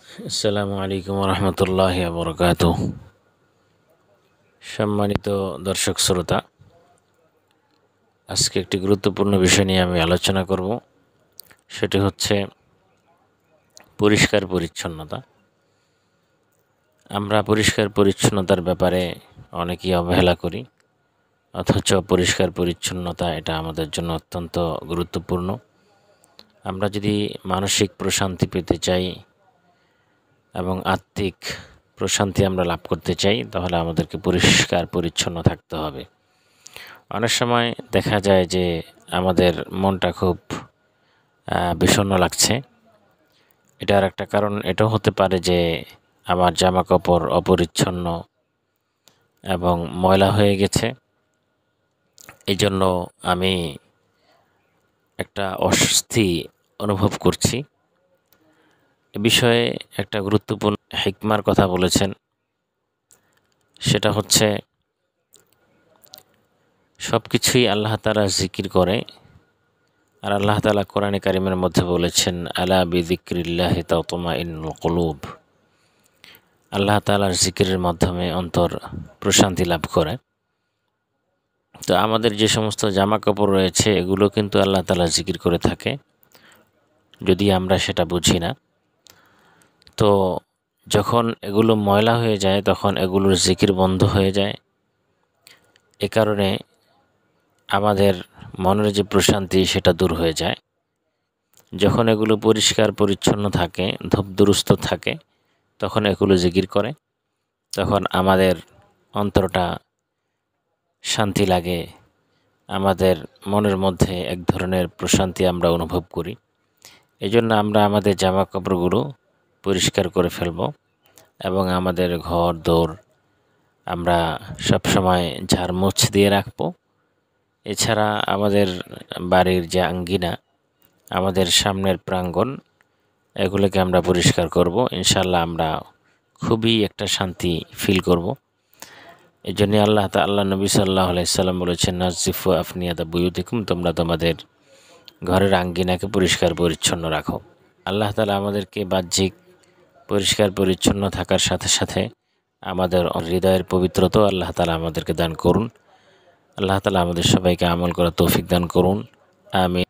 আসসালামু আলাইকুম রহমতুল্লাহি ওয়া বারাকাতুহু। সম্মানিত দর্শক শ্রোতা, আজকে একটি গুরুত্বপূর্ণ বিষয় নিয়ে আমি আলোচনা করব। সেটি হচ্ছে পরিষ্কার পরিচ্ছন্নতা। আমরা পরিষ্কার পরিচ্ছন্নতার ব্যাপারে অনেকেই অবহেলা করি, অথচ পরিষ্কার পরিচ্ছন্নতা এটা আমাদের জন্য অত্যন্ত গুরুত্বপূর্ণ। আমরা যদি মানসিক প্রশান্তি পেতে চাই এবং আত্মিক প্রশান্তি আমরা লাভ করতে চাই, তাহলে আমাদেরকে পরিষ্কার পরিচ্ছন্ন থাকতে হবে। অনেক সময় দেখা যায় যে আমাদের মনটা খুব বিষণ্ণ লাগছে। এটার একটা কারণ এটাও হতে পারে যে আমার জামা কাপড় অপরিচ্ছন্ন এবং ময়লা হয়ে গেছে। এই জন্য আমি একটা অস্বস্তি অনুভব করছি। এ বিষয়ে একটা গুরুত্বপূর্ণ হিকমার কথা বলেছেন, সেটা হচ্ছে সব কিছুই আল্লাহ তাআলা জিকির করে। আর আল্লাহ তাআলা কোরআনে কারিমের মধ্যে বলেছেন, আলা বিযিকরিল্লাহি তাতমাইন্নুল কুলুব। আল্লাহ তাআলার জিকিরের মাধ্যমে অন্তর প্রশান্তি লাভ করে। তো আমাদের যে সমস্ত জামা কাপড় রয়েছে এগুলো কিন্তু আল্লাহ তাআলা জিকির করে থাকে, যদি আমরা সেটা বুঝি না। তো যখন এগুলো ময়লা হয়ে যায় তখন এগুলোর জিকির বন্ধ হয়ে যায়। এ কারণে আমাদের মনের যে প্রশান্তি সেটা দূর হয়ে যায়। যখন এগুলো পরিষ্কার পরিচ্ছন্ন থাকে, ধূপদুরুস্ত থাকে, তখন এগুলো জিকির করে, তখন আমাদের অন্তরটা শান্তি লাগে, আমাদের মনের মধ্যে এক ধরনের প্রশান্তি আমরা অনুভব করি। এই জন্য আমরা আমাদের জামা কাপড়গুলো পরিষ্কার করে ফেলব এবং আমাদের ঘর দোর আমরা সবসময় ঝাড়মোছ দিয়ে রাখবো। এছাড়া আমাদের বাড়ির যে আঙ্গিনা, আমাদের সামনের প্রাঙ্গণ, এগুলোকে আমরা পরিষ্কার করব। ইনশাআল্লাহ আমরা খুবই একটা শান্তি ফিল করব। এই জন্য আল্লাহ নবী সাল্লাল্লাহু আলাইহি সাল্লাম বলেছেন, নাজিফু আফনিয়াতা বুয়ুতিকুম, তোমরা তোমাদের ঘরের আঙ্গিনাকে পরিষ্কার পরিচ্ছন্ন রাখো। আল্লাহ তাআলা আমাদেরকে বাহ্যিক পরিষ্কার পরিচ্ছন্ন থাকার সাথে সাথে আমাদের হৃদয়ের পবিত্রতাও আল্লাহ তাআলা আমাদেরকে দান করুন। আল্লাহ তাআলা আমাদের সবাইকে আমল করার তৌফিক দান করুন। আমিন।